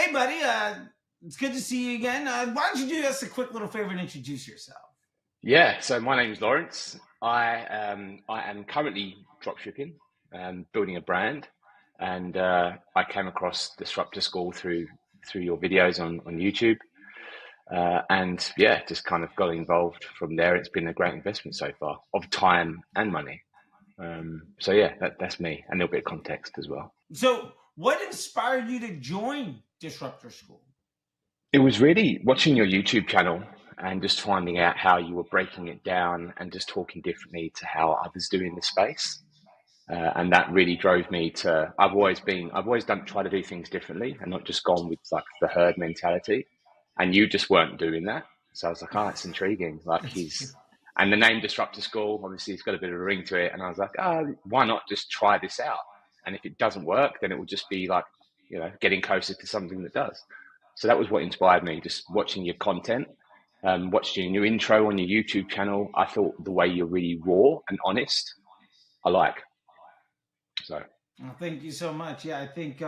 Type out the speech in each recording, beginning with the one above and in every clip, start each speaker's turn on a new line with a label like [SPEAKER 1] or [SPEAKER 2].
[SPEAKER 1] Hey, buddy. It's good to see you again. Why don't you do us a quick little favor and introduce yourself?
[SPEAKER 2] Yeah, so my name is Lawrence. I am currently dropshipping, building a brand, and I came across Disruptor School through your videos on YouTube, and yeah, just kind of got involved from there. It's been a great investment so far of time and money. So yeah, that's me, and a little bit of context as well.
[SPEAKER 1] So, what inspired you to join Disruptor School?
[SPEAKER 2] It was really watching your YouTube channel and just finding out how you were breaking it down and just talking differently to how others do in the space. And that really drove me to, I've always try to do things differently and not just gone with like the herd mentality. And you just weren't doing that. So I was like, oh, it's intriguing. And the name Disruptor School, obviously it's got a bit of a ring to it. And I was like, oh, why not just try this out? And if it doesn't work, then it will just be like, getting closer to something that does. So that was what inspired me, just watching your content, watching your intro on your YouTube channel. I thought the way you're really raw and honest, I like. So
[SPEAKER 1] Well, thank you so much. Yeah, I think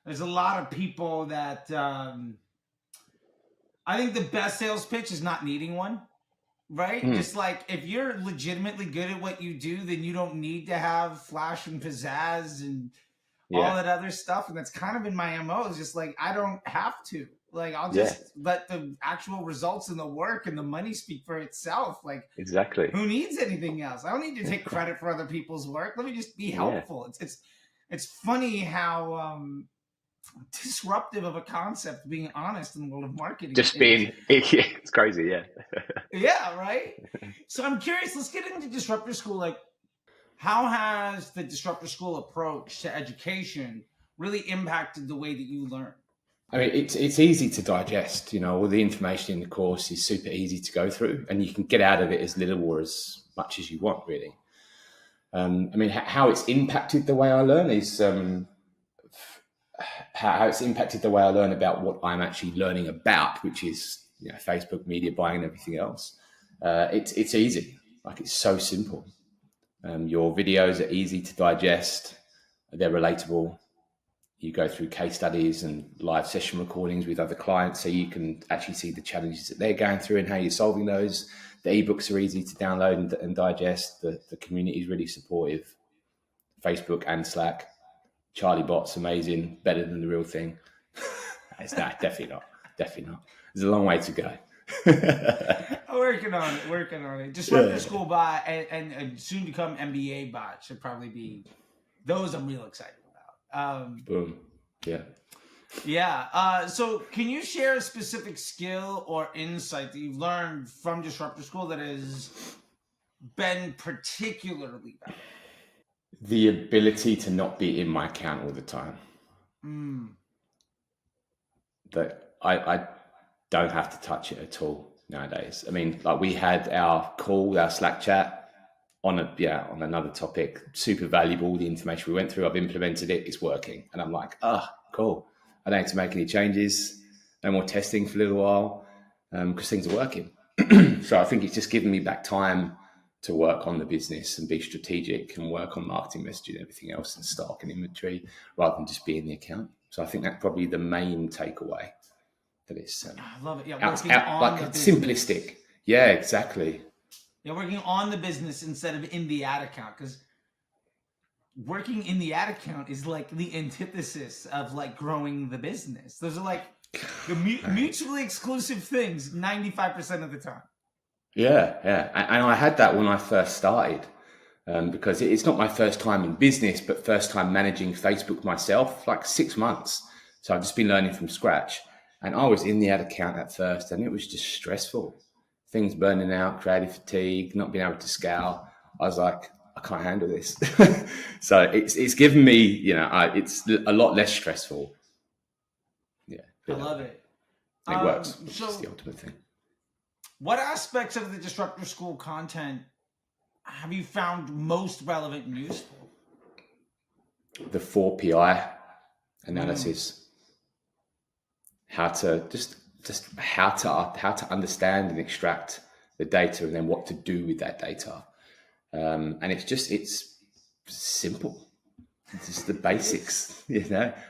[SPEAKER 1] there's a lot of people that I think the best sales pitch is not needing one, right? Just like if you're legitimately good at what you do, then you don't need to have flash and pizzazz and all that other stuff. And that's kind of in my MO. It's just like, I don't have to. Like, I'll just let the actual results and the work and the money speak for itself. Like,
[SPEAKER 2] exactly.
[SPEAKER 1] Who needs anything else? I don't need to take credit for other people's work. Let me just be helpful. It's funny how disruptive of a concept being honest in the world of marketing.
[SPEAKER 2] It's crazy, yeah.
[SPEAKER 1] Yeah, right? So I'm curious, let's get into Disruptor School. Like, how has the Disruptor School approach to education really impacted the way that you learn?
[SPEAKER 3] I mean, it's easy to digest, all the information in the course is super easy to go through and you can get out of it as little or as much as you want, really. I mean, how it's impacted the way I learn is how it's impacted the way I learn about what I'm actually learning about, which is Facebook media buying and everything else. It's easy, like it's so simple. Your videos are easy to digest, they're relatable. You go through case studies and live session recordings with other clients so you can actually see the challenges that they're going through and how you're solving those. The ebooks are easy to download and digest. The community is really supportive. Facebook and Slack. Charley bot's amazing, better than the real thing. It's not, definitely not. There's a long way to go.
[SPEAKER 1] Working on it. Disruptor School bot and soon to come MBA bot should probably be those I'm real excited about.
[SPEAKER 3] Boom.
[SPEAKER 1] Yeah. So can you share a specific skill or insight that you've learned from Disruptor School that has been particularly valuable?
[SPEAKER 3] The ability to not be in my account all the time. That I don't have to touch it at all nowadays. I mean, like we had our call, our Slack chat on another topic, super valuable. The information we went through, I've implemented it, it's working. And I'm like, cool. I don't have to make any changes, no more testing for a little while, because things are working. So I think it's just given me back time to work on the business and be strategic and work on marketing messaging and everything else and stock and inventory rather than just be in the account. So I think that's probably the main takeaway. That it's
[SPEAKER 1] I love it. Yeah,
[SPEAKER 3] simplistic. Yeah, exactly.
[SPEAKER 1] Yeah, working on the business instead of in the ad account, because working in the ad account is like the antithesis of like growing the business. Those are like the mutually exclusive things 95% of the time.
[SPEAKER 3] Yeah. And I had that when I first started because it's not my first time in business, but first time managing Facebook myself, like 6 months. So I've just been learning from scratch. And I was in the ad account at first and it was just stressful. Things burning out, creative fatigue, not being able to scale. I was like, I can't handle this. So it's given me, it's a lot less stressful. Yeah.
[SPEAKER 1] I love it.
[SPEAKER 3] It works. It's the ultimate thing.
[SPEAKER 1] What aspects of the Disruptor School content have you found most relevant and useful?
[SPEAKER 3] The 4PI analysis. How to how to understand and extract the data and then what to do with that data. And it's simple. It's just the basics,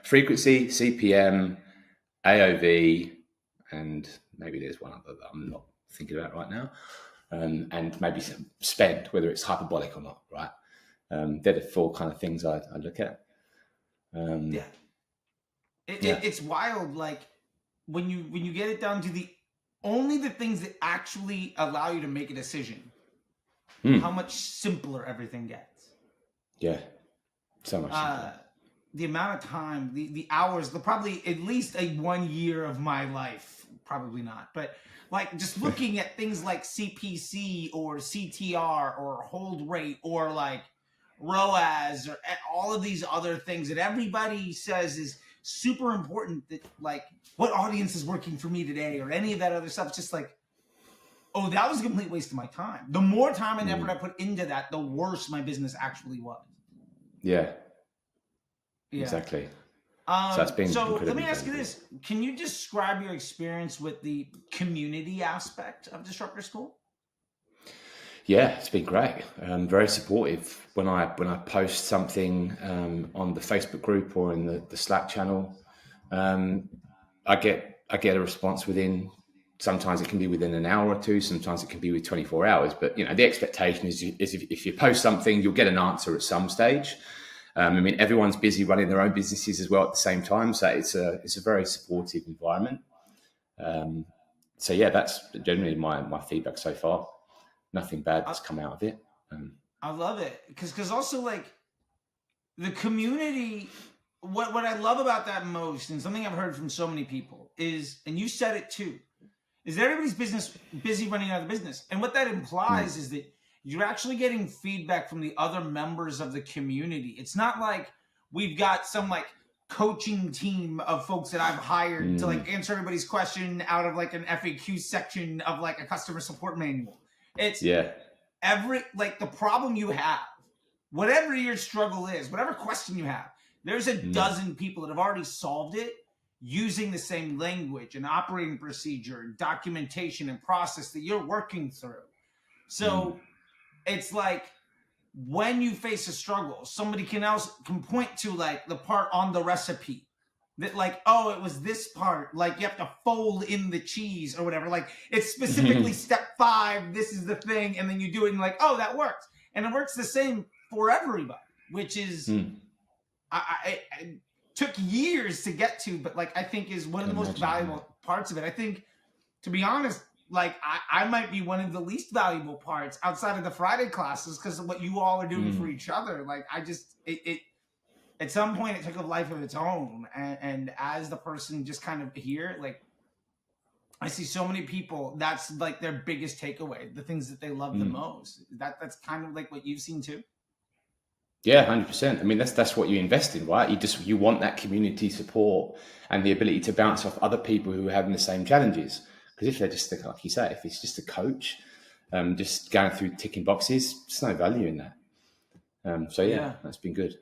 [SPEAKER 3] frequency, CPM, AOV, and maybe there's one other that I'm not thinking about right now, and maybe some spend, whether it's hyperbolic or not, right? They're the four kind of things I look at.
[SPEAKER 1] It's wild, like when you get it down to the things that actually allow you to make a decision, how much simpler everything gets.
[SPEAKER 3] Yeah, so much simpler.
[SPEAKER 1] The amount of time, the hours, probably at least 1 year of my life, probably not, but like just looking at things like CPC or CTR or hold rate or like ROAS or all of these other things that everybody says is super important, that like what audience is working for me today or any of that other stuff. It's just like, oh, that was a complete waste of my time. The more time and effort I put into that, the worse my business actually was.
[SPEAKER 3] Yeah. Exactly.
[SPEAKER 1] So let me ask you this. Can you describe your experience with the community aspect of Disruptor School?
[SPEAKER 3] Yeah, it's been great. Very supportive. When I post something on the Facebook group or in the Slack channel, I get a response within. Sometimes it can be within an hour or two. Sometimes it can be with 24 hours. But the expectation is if you post something, you'll get an answer at some stage. I mean, everyone's busy running their own businesses as well at the same time, so it's a very supportive environment. So yeah, that's generally my feedback so far. Nothing bad that's come out of it.
[SPEAKER 1] I love it because also like the community. What I love about that most, and something I've heard from so many people is, and you said it too, is that everybody's busy running out of the business, and what that implies is that you're actually getting feedback from the other members of the community. It's not like we've got some like coaching team of folks that I've hired to like answer everybody's question out of like an FAQ section of like a customer support manual. It's like the problem you have, whatever your struggle is, whatever question you have, there's a dozen people that have already solved it using the same language and operating procedure and documentation and process that you're working through. So it's like when you face a struggle, somebody can point to like the part on the recipe that like, oh, it was this part, like you have to fold in the cheese or whatever. Like it's specifically step 5, this is the thing. And then you do it and like, oh, that works. And it works the same for everybody, which is, I took years to get to, but like, I think is one of the most valuable parts of it. I think, to be honest, like I might be one of the least valuable parts outside of the Friday classes because of what you all are doing for each other. Like I just, it at some point it took a life of its own. And as the person just kind of here, like I see so many people, that's like their biggest takeaway, the things that they love the most. That's kind of like what you've seen too.
[SPEAKER 3] Yeah, 100%. I mean, that's what you invest in, right? You want that community support and the ability to bounce off other people who are having the same challenges. Because if they're just, like you say, if it's just a coach, just going through ticking boxes, there's no value in that. So yeah, that's been good.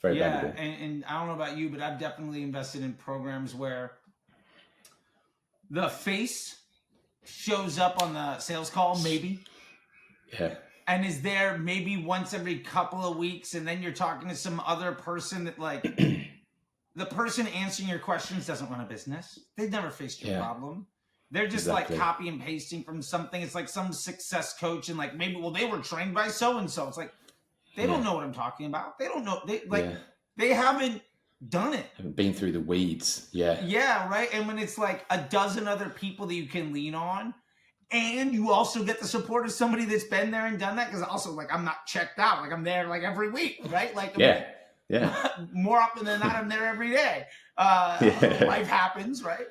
[SPEAKER 3] Very valuable.
[SPEAKER 1] And I don't know about you, but I've definitely invested in programs where the face shows up on the sales call, maybe.
[SPEAKER 3] Yeah.
[SPEAKER 1] And is there maybe once every couple of weeks, and then you're talking to some other person that like the person answering your questions doesn't run a business. They've never faced your problem. They're just like copy and pasting from something. It's like some success coach and like maybe, well, they were trained by so-and-so. It's like, they don't know what I'm talking about. They don't know. They haven't done it.
[SPEAKER 3] Haven't been through the weeds. Yeah.
[SPEAKER 1] Yeah. Right. And when it's like a dozen other people that you can lean on, and you also get the support of somebody that's been there and done that. Cause also like, I'm not checked out. Like I'm there like every week. Right. Like, more often than not, I'm there every day. Life happens. Right.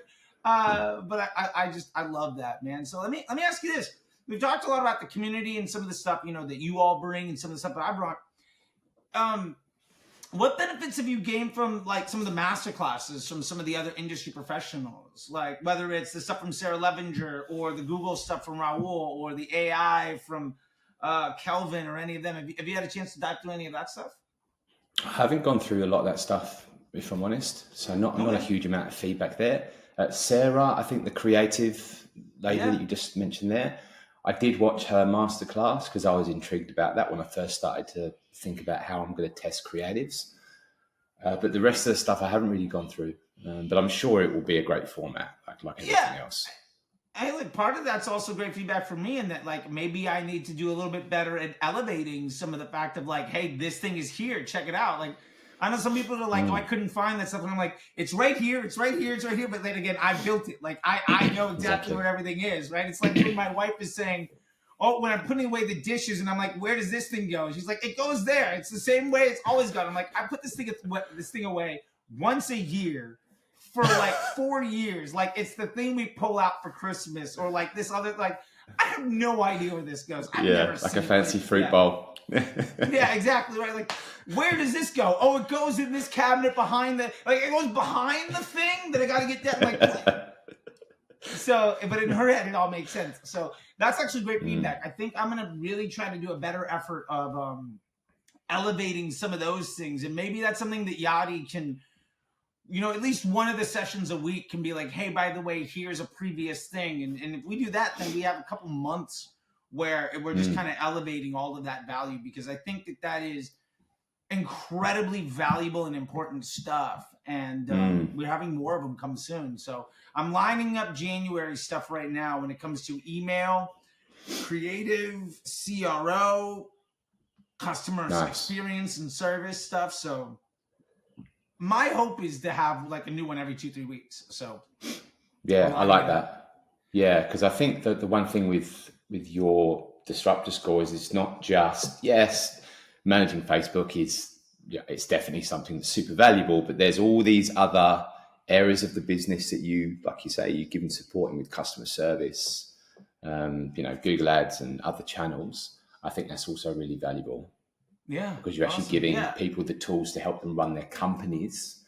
[SPEAKER 1] But I love that, man. So let me ask you this. We've talked a lot about the community and some of the stuff, that you all bring and some of the stuff that I brought. What benefits have you gained from like some of the master classes from some of the other industry professionals? Like whether it's the stuff from Sarah Levinger or the Google stuff from Raul or the AI from Kelvin or any of them. Have you had a chance to dive through any of that stuff?
[SPEAKER 3] I haven't gone through a lot of that stuff, if I'm honest. So not a huge amount of feedback there. Sarah, I think the creative lady that you just mentioned there, I did watch her masterclass because I was intrigued about that when I first started to think about how I'm going to test creatives. But the rest of the stuff I haven't really gone through. But I'm sure it will be a great format, like everything else.
[SPEAKER 1] Hey, look, part of that's also great feedback for me, in that like maybe I need to do a little bit better at elevating some of the fact of like, hey, this thing is here, check it out. Like, I know some people are like, oh, I couldn't find that stuff, and I'm like, it's right here, it's right here, it's right here. But then again, I built it. Like, I know exactly where everything is, right? It's like when my wife is saying, oh, when I'm putting away the dishes, and I'm like, where does this thing go? She's like, it goes there. It's the same way it's always gone. I'm like, I put this thing away once a year for like 4 years. Like, it's the thing we pull out for Christmas, or like this other, like, I have no idea where this goes. I've never
[SPEAKER 3] like
[SPEAKER 1] seen
[SPEAKER 3] a fancy fruit bowl.
[SPEAKER 1] Yeah, exactly, right? Like, where does this go? Oh, it goes in this cabinet behind the, like, it goes behind the thing that I got to get that. Like, so, but in her head, it all makes sense. So that's actually great feedback. I think I'm going to really try to do a better effort of elevating some of those things. And maybe that's something that Yachty can, you know, at least one of the sessions a week can be like, hey, by the way, here's a previous thing. And if we do that, then we have a couple months where we're just kind of elevating all of that value, because I think that that is incredibly valuable and important stuff. And we're having more of them come soon. So I'm lining up January stuff right now when it comes to email, creative, CRO, customer experience and service stuff. So my hope is to have like a new one every 2-3 weeks. So
[SPEAKER 3] yeah, I like that. Yeah, because I think that the one thing with your disruptor score is it's not just, yes, managing Facebook is, yeah, it's definitely something that's super valuable, but there's all these other areas of the business that you, like you say, you're giving supporting with customer service, you know, Google Ads and other channels. I think that's also really valuable.
[SPEAKER 1] Yeah,
[SPEAKER 3] because you're actually giving people the tools to help them run their companies,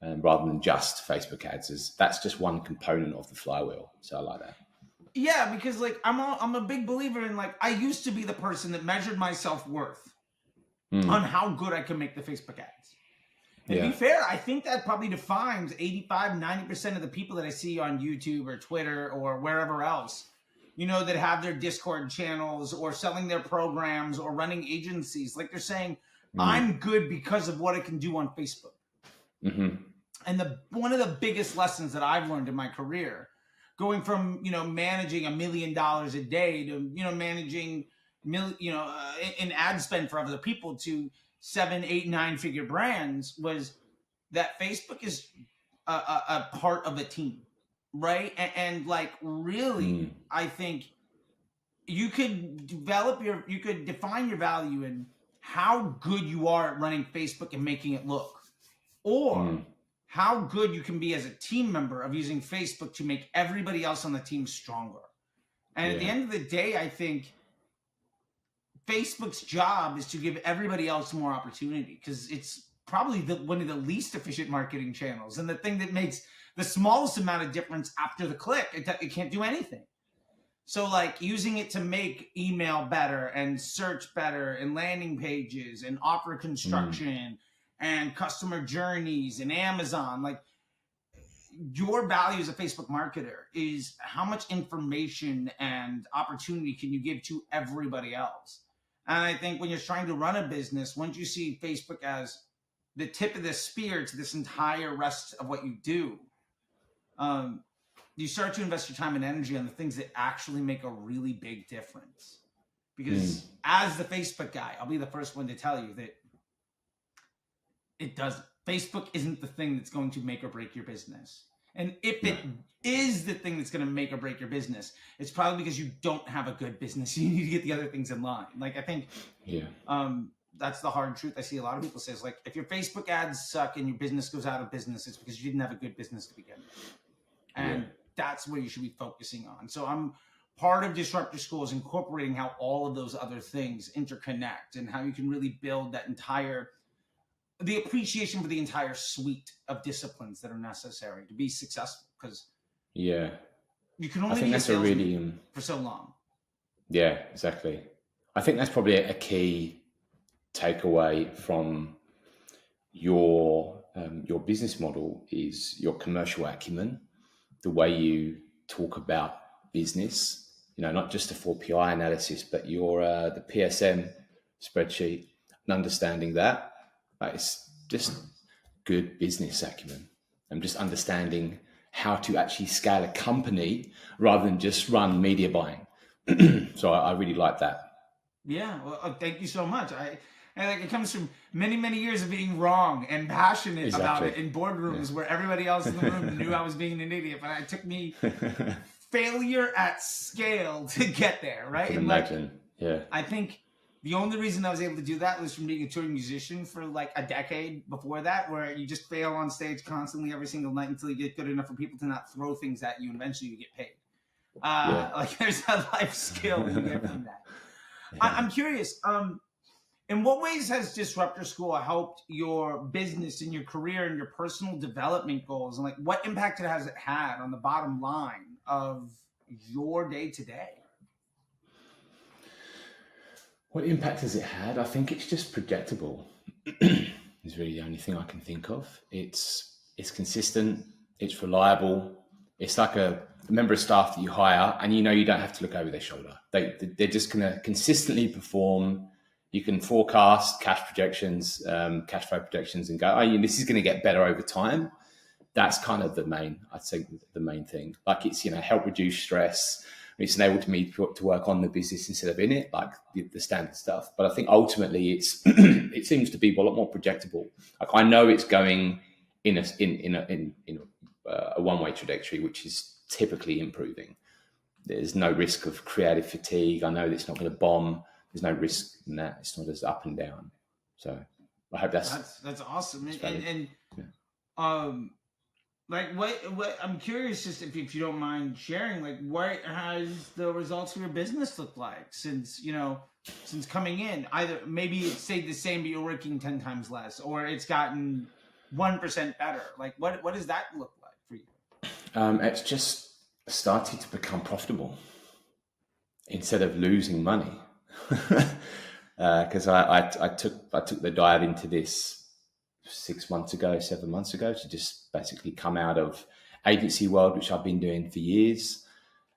[SPEAKER 3] rather than just Facebook ads. That's just one component of the flywheel. So I like that.
[SPEAKER 1] Yeah, because like I'm a big believer in, like, I used to be the person that measured my self-worth on how good I can make the Facebook ads. And to be fair, I think that probably defines 85-90% of the people that I see on YouTube or Twitter or wherever else, you know, that have their Discord channels or selling their programs or running agencies. Like, they're saying, I'm good because of what I can do on Facebook. And one of the biggest lessons that I've learned in my career, going from, you know, managing $1 million a day to, you know, managing, in ad spend for other people to 7, 8, 9-figure brands, was that Facebook is a part of a team, right? And like, really, I think you could define your value in how good you are at running Facebook and making it look, or how good you can be as a team member of using Facebook to make everybody else on the team stronger. And at the end of the day, I think Facebook's job is to give everybody else more opportunity, because it's probably one of the least efficient marketing channels, and the thing that makes the smallest amount of difference after the click. It can't do anything. So like, using it to make email better and search better and landing pages and offer construction and customer journeys and Amazon, like, your value as a Facebook marketer is how much information and opportunity can you give to everybody else. And I think when you're trying to run a business, once you see Facebook as the tip of the spear to this entire rest of what you do, you start to invest your time and energy on the things that actually make a really big difference. Because as the Facebook guy, I'll be the first one to tell you that it doesn't. Facebook isn't the thing that's going to make or break your business. And if it is the thing that's going to make or break your business, it's probably because you don't have a good business. You need to get the other things in line. Like, I think that's the hard truth I see a lot of people say, is like, if your Facebook ads suck and your business goes out of business, it's because you didn't have a good business to begin with. And that's where you should be focusing on. So I'm part of Disruptor School is incorporating how all of those other things interconnect, and how you can really build that the appreciation for the entire suite of disciplines that are necessary to be successful. Because you can only be a salesman for so long.
[SPEAKER 3] Yeah, exactly. I think that's probably a key takeaway from your business model is your commercial acumen, the way you talk about business, you know, not just the 4PI analysis, but your the PSM spreadsheet, and understanding that. It's just good business acumen. and just understanding how to actually scale a company rather than just run media buying. So I really like that.
[SPEAKER 1] Yeah, well, thank you so much. And like it comes from many, many years of being wrong and passionate about it in boardrooms where everybody else in the room knew I was being an idiot, but it took me failure at scale to get there, right?
[SPEAKER 3] I can imagine. Yeah.
[SPEAKER 1] I think the only reason I was able to do that was from being a touring musician for like a decade before that, where you just fail on stage constantly every single night until you get good enough for people to not throw things at you, and eventually you get paid. Like there's a life skill you get from that. I'm curious, in what ways has Disruptor School helped your business and your career and your personal development goals? And like what impact has it had on the bottom line of your day to day?
[SPEAKER 3] What impact has it had? I think it's just predictable. Is really the only thing I can think of. It's consistent, it's reliable. It's like a member of staff that you hire and you know you don't have to look over their shoulder. They're just going to consistently perform. You can forecast cash projections, cash flow projections, and go, oh, this is going to get better over time. That's kind of I'd say the main thing. Like it's, help reduce stress. It's enabled me to work on the business instead of in it, like the standard stuff. But I think ultimately it seems to be a lot more projectable. Like I know it's going in a one-way trajectory, which is typically improving. There's no risk of creative fatigue. I know that it's not going to bomb. There's no risk in that. It's not as up and down. So I hope that's
[SPEAKER 1] awesome. Like what I'm curious, just if you don't mind sharing, like what has the results of your business looked like since coming in? Either maybe it stayed the same, but you're working 10 times less, or it's gotten 1% better. Like what does that look like for you?
[SPEAKER 3] It's just started to become profitable instead of losing money. Because I took the dive into this 7 months ago to just basically come out of agency world, which I've been doing for years,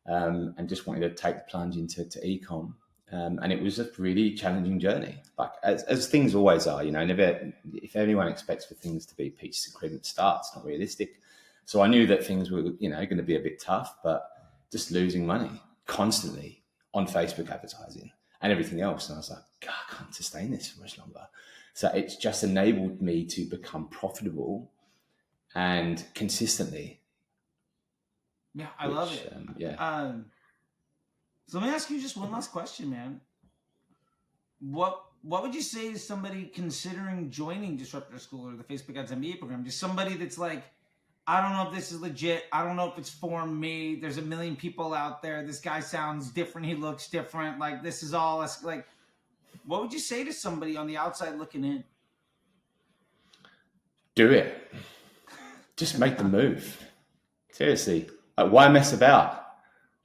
[SPEAKER 3] and just wanted to take the plunge into e-com. And it was a really challenging journey, like as things always are. Never, if anyone expects for things to be peaches and cream at the start, it's not realistic. So I knew that things were, going to be a bit tough, but just losing money constantly on Facebook advertising and everything else. And I was like, God, I can't sustain this for much longer. So it's just enabled me to become profitable and consistently.
[SPEAKER 1] Yeah, I love it. So let me ask you just one last question, man. What would you say to somebody considering joining Disruptor School or the Facebook Ads MBA program? Just somebody that's like, I don't know if this is legit. I don't know if it's for me. There's a million people out there. This guy sounds different. He looks different. Like this is all like, what would you say to somebody on the outside looking in?
[SPEAKER 3] Do it. Just make the move. Seriously. Like, why mess about?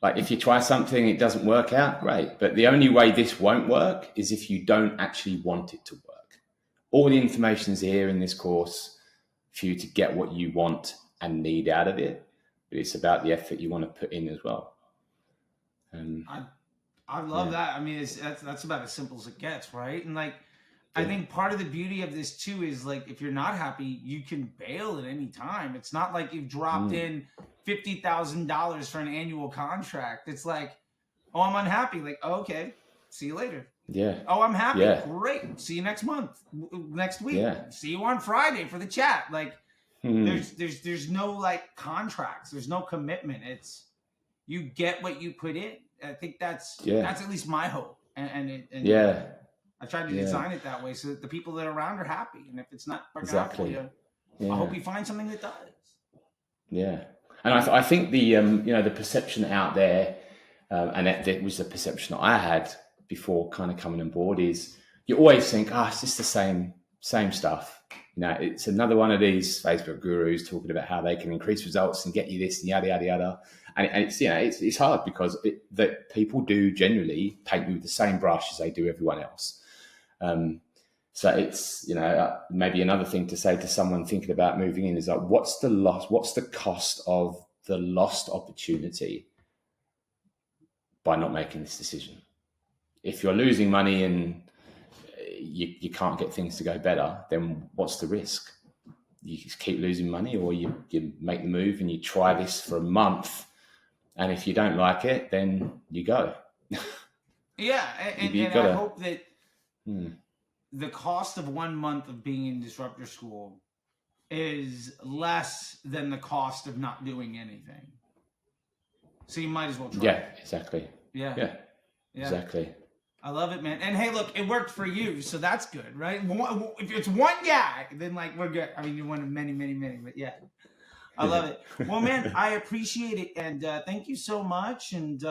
[SPEAKER 3] Like if you try something, it doesn't work out, great. But the only way this won't work is if you don't actually want it to work. All the information is here in this course for you to get what you want and need out of it. But it's about the effort you want to put in as well.
[SPEAKER 1] I love that. I mean, that's about as simple as it gets, right? And like, I think part of the beauty of this too is like, if you're not happy, you can bail at any time. It's not like you've dropped in $50,000 for an annual contract. It's like, oh, I'm unhappy. Like, oh, okay, see you later.
[SPEAKER 3] Yeah.
[SPEAKER 1] Oh, I'm happy. Yeah. Great. See you next week. Yeah. See you on Friday for the chat. Like, there's no like contracts. There's no commitment. It's you get what you put in. I think that's at least my hope. And I tried to design it that way so that the people that are around are happy. And if it's not working out for you, I hope you find something that does. Yeah.
[SPEAKER 3] And I think the the perception out there, and that was the perception I had before kind of coming on board, is you always think, it's just the same stuff. It's another one of these Facebook gurus talking about how they can increase results and get you this and yada yada yada. And it's it's hard because that people do generally paint you with the same brush as they do everyone else. So it's maybe another thing to say to someone thinking about moving in is like, what's the loss? What's the cost of the lost opportunity by not making this decision? If you're losing money and you can't get things to go better, then what's the risk? you just keep losing money, or you make the move and you try this for a month. And if you don't like it, then you go.
[SPEAKER 1] Yeah. And I hope that the cost of 1 month of being in disruptor school is less than the cost of not doing anything. So you might as well try.
[SPEAKER 3] Yeah, exactly.
[SPEAKER 1] Yeah.
[SPEAKER 3] Exactly.
[SPEAKER 1] I love it, man. And hey, look, it worked for you, so that's good, right? If it's one guy, then like we're good. I mean, you're one of many, but yeah, I love it. Well, man, I appreciate it, and thank you so much. And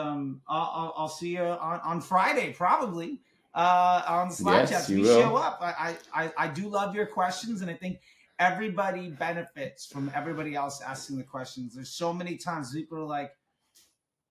[SPEAKER 1] I'll see you on Friday, probably on the Slack chat. We show up. I do love your questions, and I think everybody benefits from everybody else asking the questions. There's so many times people are like,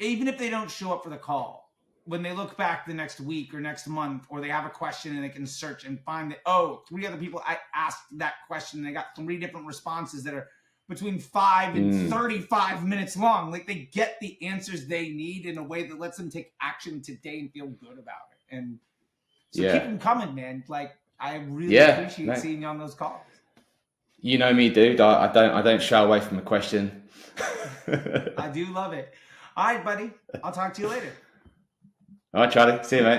[SPEAKER 1] even if they don't show up for the call, when they look back the next week or next month, or they have a question and they can search and find that, oh, 3 other people I asked that question and they got 3 different responses that are between 5 and 35 minutes long. Like, they get the answers they need in a way that lets them take action today and feel good about it. And so keep them coming, man. Like, I really appreciate seeing you on those calls.
[SPEAKER 3] You know me, dude. I don't shy away from a question.
[SPEAKER 1] I do love it. All right, buddy. I'll talk to you later.
[SPEAKER 3] All right, Charlie. See you, mate.